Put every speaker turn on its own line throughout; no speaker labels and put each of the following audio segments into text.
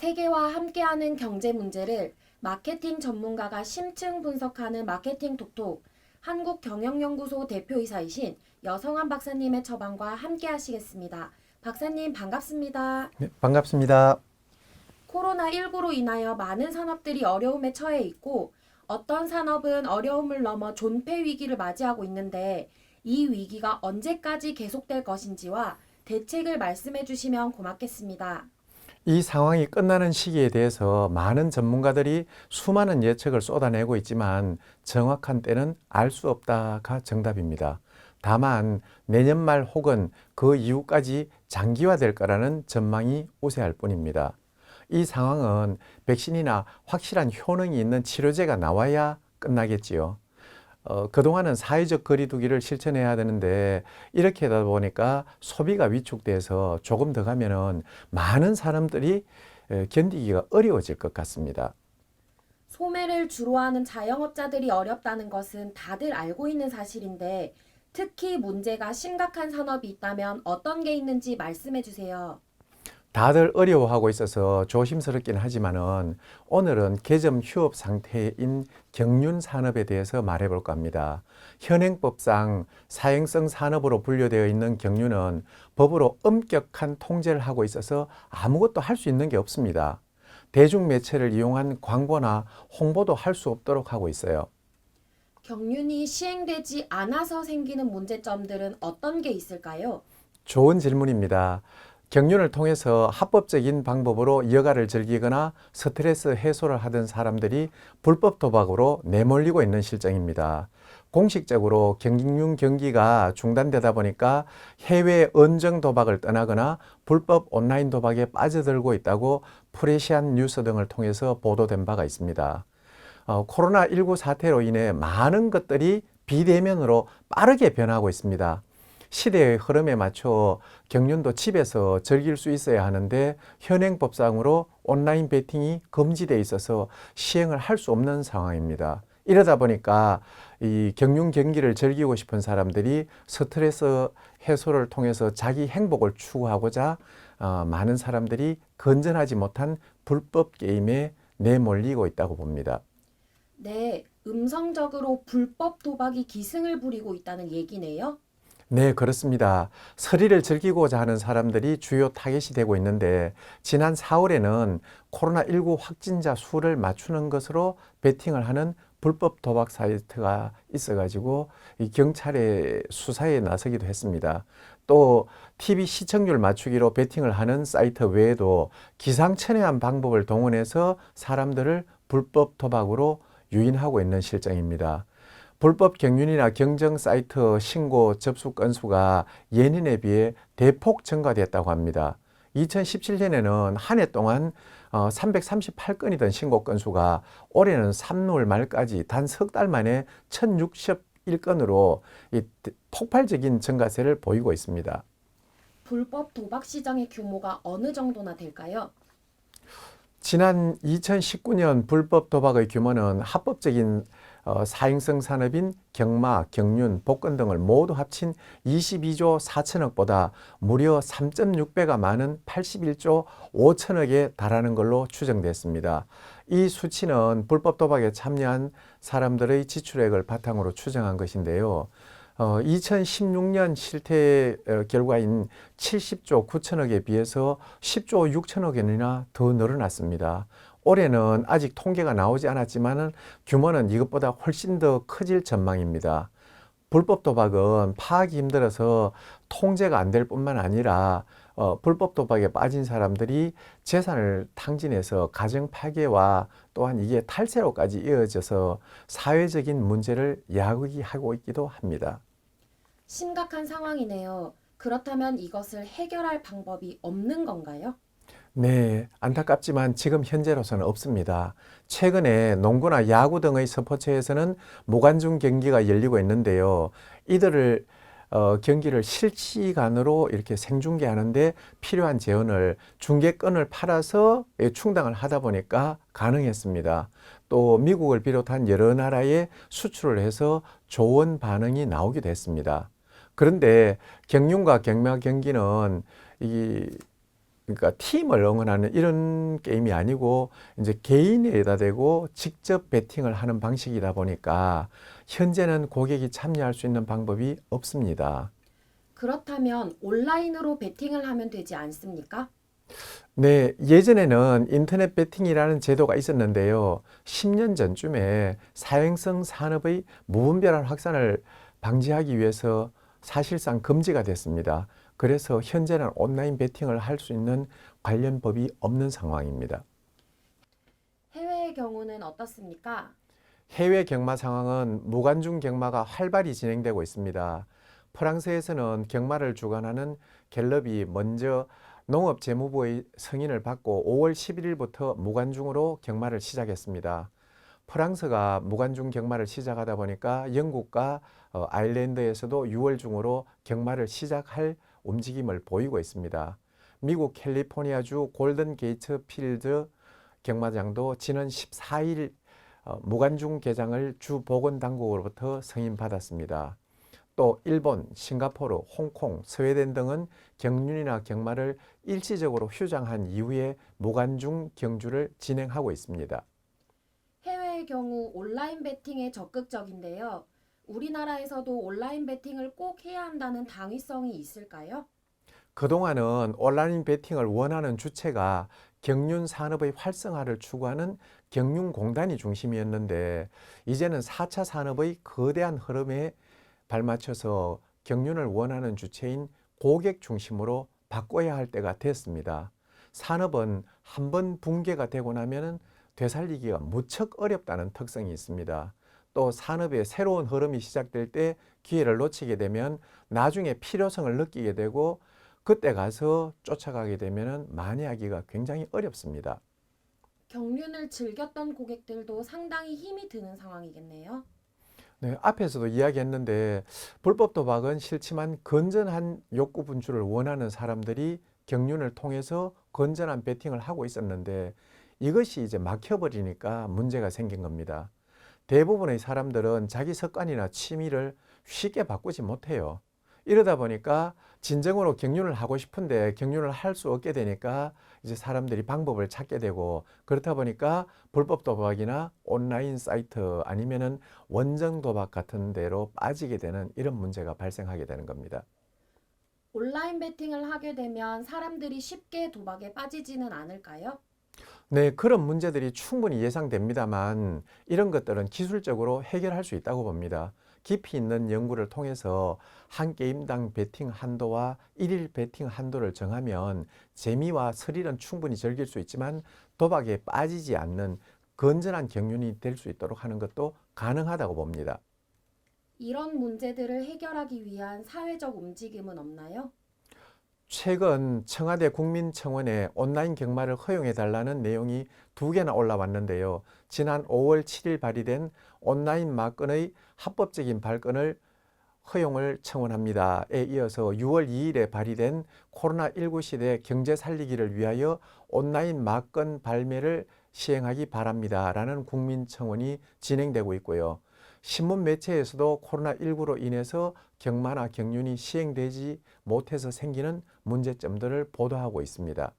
세계와 함께하는 경제 문제를 마케팅 전문가가 심층 분석하는 마케팅 톡톡, 한국경영연구소 대표이사이신 여성한 박사님의 처방과 함께 하시겠습니다. 박사님 반갑습니다.
네, 반갑습니다.
코로나19로 인하여 많은 산업들이 어려움에 처해 있고 어떤 산업은 어려움을 넘어 존폐 위기를 맞이하고 있는데 이 위기가 언제까지 계속될 것인지와 대책을 말씀해 주시면 고맙겠습니다.
이 상황이 끝나는 시기에 대해서 많은 전문가들이 수많은 예측을 쏟아내고 있지만 정확한 때는 알 수 없다가 정답입니다. 다만 내년 말 혹은 그 이후까지 장기화될 거라는 전망이 우세할 뿐입니다. 이 상황은 백신이나 확실한 효능이 있는 치료제가 나와야 끝나겠지요. 그동안은 사회적 거리두기를 실천해야 되는데 이렇게 하다 보니까 소비가 위축돼서 조금 더 가면은 많은 사람들이 견디기가 어려워질 것 같습니다.
소매를 주로 하는 자영업자들이 어렵다는 것은 다들 알고 있는 사실인데 특히 문제가 심각한 산업이 있다면 어떤 게 있는지 말씀해 주세요.
다들 어려워하고 있어서 조심스럽긴 하지만은 오늘은 개점 휴업 상태인 경륜 산업에 대해서 말해 볼까 합니다. 현행법상 사행성 산업으로 분류되어 있는 경륜은 법으로 엄격한 통제를 하고 있어서 아무것도 할 수 있는 게 없습니다. 대중매체를 이용한 광고나 홍보도 할 수 없도록 하고 있어요.
경륜이 시행되지 않아서 생기는 문제점들은 어떤 게 있을까요?
좋은 질문입니다. 경륜을 통해서 합법적인 방법으로 여가를 즐기거나 스트레스 해소를 하던 사람들이 불법 도박으로 내몰리고 있는 실정입니다. 공식적으로 경륜 경기가 중단되다 보니까 해외 은정 도박을 떠나거나 불법 온라인 도박에 빠져들고 있다고 프레시안 뉴스 등을 통해서 보도된 바가 있습니다. 코로나19 사태로 인해 많은 것들이 비대면으로 빠르게 변하고 있습니다. 시대의 흐름에 맞춰 경륜도 집에서 즐길 수 있어야 하는데 현행법상으로 온라인 베팅이 금지되어 있어서 시행을 할 수 없는 상황입니다. 이러다 보니까 이 경륜 경기를 즐기고 싶은 사람들이 스트레스 해소를 통해서 자기 행복을 추구하고자 많은 사람들이 건전하지 못한 불법 게임에 내몰리고 있다고 봅니다.
네, 음성적으로 불법 도박이 기승을 부리고 있다는 얘기네요.
네, 그렇습니다. 설의를 즐기고자 하는 사람들이 주요 타겟이 되고 있는데 지난 4월에는 코로나19 확진자 수를 맞추는 것으로 베팅을 하는 불법 도박 사이트가 있어가지고 이 경찰의 수사에 나서기도 했습니다. 또 TV 시청률 맞추기로 베팅을 하는 사이트 외에도 기상천외한 방법을 동원해서 사람들을 불법 도박으로 유인하고 있는 실정입니다. 불법 경륜이나 경정 사이트 신고 접수 건수가 예년에 비해 대폭 증가됐다고 합니다. 2017년에는 한 해 동안 338건이던 신고 건수가 올해는 3월 말까지 단 석 달 만에 1061건으로 폭발적인 증가세를 보이고 있습니다.
불법 도박 시장의 규모가 어느 정도나 될까요?
지난 2019년 불법 도박의 규모는 합법적인 사행성 산업인 경마, 경륜, 복권 등을 모두 합친 22조 4천억보다 무려 3.6배가 많은 81조 5천억에 달하는 걸로 추정됐습니다. 이 수치는 불법 도박에 참여한 사람들의 지출액을 바탕으로 추정한 것인데요. 2016년 실태 결과인 70조 9천억에 비해서 10조 6천억 원이나 더 늘어났습니다. 올해는 아직 통계가 나오지 않았지만 규모는 이것보다 훨씬 더 커질 전망입니다. 불법 도박은 파악이 힘들어서 통제가 안 될 뿐만 아니라 불법 도박에 빠진 사람들이 재산을 탕진해서 가정 파괴와 또한 이게 탈세로까지 이어져서 사회적인 문제를 야기하고 있기도 합니다.
심각한 상황이네요. 그렇다면 이것을 해결할 방법이 없는 건가요?
네, 안타깝지만 지금 현재로서는 없습니다. 최근에 농구나 야구 등의 스포츠에서는 무관중 경기가 열리고 있는데요. 이들을 경기를 실시간으로 이렇게 생중계하는데 필요한 재원을 중계권을 팔아서 충당을 하다 보니까 가능했습니다. 또 미국을 비롯한 여러 나라에 수출을 해서 좋은 반응이 나오기도 했습니다. 그런데 경륜과 경마 경기는 이 그러니까 팀을 응원하는 이런 게임이 아니고 이제 개인에다 대고 직접 베팅을 하는 방식이다 보니까 현재는 고객이 참여할 수 있는 방법이 없습니다.
그렇다면 온라인으로 베팅을 하면 되지 않습니까?
네, 예전에는 인터넷 베팅이라는 제도가 있었는데요. 10년 전쯤에 사행성 산업의 무분별한 확산을 방지하기 위해서 사실상 금지가 됐습니다. 그래서 현재는 온라인 베팅을 할 수 있는 관련 법이 없는 상황입니다.
해외의 경우는 어떻습니까?
해외 경마 상황은 무관중 경마가 활발히 진행되고 있습니다. 프랑스에서는 경마를 주관하는 갤럽이 먼저 농업재무부의 승인을 받고 5월 11일부터 무관중으로 경마를 시작했습니다. 프랑스가 무관중 경마를 시작하다 보니까 영국과 아일랜드에서도 6월 중으로 경마를 시작할 움직임을 보이고 있습니다. 미국 캘리포니아주 골든 게이트 필드 경마장도 지난 14일 무관중 개장을 주 보건당국으로부터 승인받았습니다. 또 일본, 싱가포르, 홍콩, 스웨덴 등은 경륜이나 경마를 일시적으로 휴장한 이후에 무관중 경주를 진행하고 있습니다.
해외의 경우 온라인 베팅에 적극적인데요. 우리나라에서도 온라인 베팅을 꼭 해야 한다는 당위성이 있을까요?
그동안은 온라인 베팅을 원하는 주체가 경륜 산업의 활성화를 추구하는 경륜공단이 중심이었는데 이제는 4차 산업의 거대한 흐름에 발맞춰서 경륜을 원하는 주체인 고객 중심으로 바꿔야 할 때가 됐습니다. 산업은 한번 붕괴가 되고 나면 되살리기가 무척 어렵다는 특성이 있습니다. 또 산업의 새로운 흐름이 시작될 때 기회를 놓치게 되면 나중에 필요성을 느끼게 되고 그때 가서 쫓아가게 되면 만회하기가 굉장히 어렵습니다.
경륜을 즐겼던 고객들도 상당히 힘이 드는 상황이겠네요.
네, 앞에서도 이야기했는데 불법 도박은 싫지만 건전한 욕구 분출을 원하는 사람들이 경륜을 통해서 건전한 베팅을 하고 있었는데 이것이 이제 막혀버리니까 문제가 생긴 겁니다. 대부분의 사람들은 자기 습관이나 취미를 쉽게 바꾸지 못해요. 이러다 보니까 진정으로 경륜을 하고 싶은데 경륜을 할 수 없게 되니까 이제 사람들이 방법을 찾게 되고 그렇다 보니까 불법 도박이나 온라인 사이트 아니면은 원정 도박 같은 데로 빠지게 되는 이런 문제가 발생하게 되는 겁니다.
온라인 베팅을 하게 되면 사람들이 쉽게 도박에 빠지지는 않을까요?
네, 그런 문제들이 충분히 예상됩니다만 이런 것들은 기술적으로 해결할 수 있다고 봅니다. 깊이 있는 연구를 통해서 한 게임당 베팅 한도와 일일 베팅 한도를 정하면 재미와 스릴은 충분히 즐길 수 있지만 도박에 빠지지 않는 건전한 경륜이 될 수 있도록 하는 것도 가능하다고 봅니다.
이런 문제들을 해결하기 위한 사회적 움직임은 없나요?
최근 청와대 국민청원에 온라인 경마를 허용해달라는 내용이 2개나 올라왔는데요. 지난 5월 7일 발의된 온라인 막건의 합법적인 발권을 허용을 청원합니다에 이어서 6월 2일에 발의된 코로나19 시대 경제 살리기를 위하여 온라인 막건 발매를 시행하기 바랍니다라는 국민청원이 진행되고 있고요. 신문 매체에서도 코로나19로 인해서 경마나 경륜이 시행되지 못해서 생기는 문제점들을 보도하고 있습니다.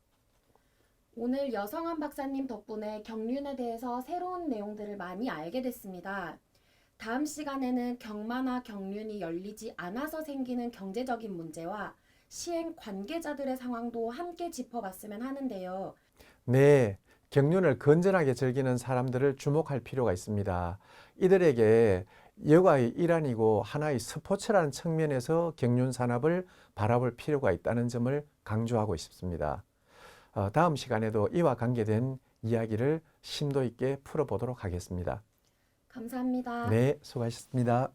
오늘 여성한 박사님 덕분에 경륜에 대해서 새로운 내용들을 많이 알게 됐습니다. 다음 시간에는 경마나 경륜이 열리지 않아서 생기는 경제적인 문제와 시행 관계자들의 상황도 함께 짚어봤으면 하는데요.
네, 경륜을 건전하게 즐기는 사람들을 주목할 필요가 있습니다. 이들에게 여가의 일환이고 하나의 스포츠라는 측면에서 경륜 산업을 바라볼 필요가 있다는 점을 강조하고 싶습니다. 다음 시간에도 이와 관계된 이야기를 심도 있게 풀어보도록 하겠습니다.
감사합니다.
네, 수고하셨습니다.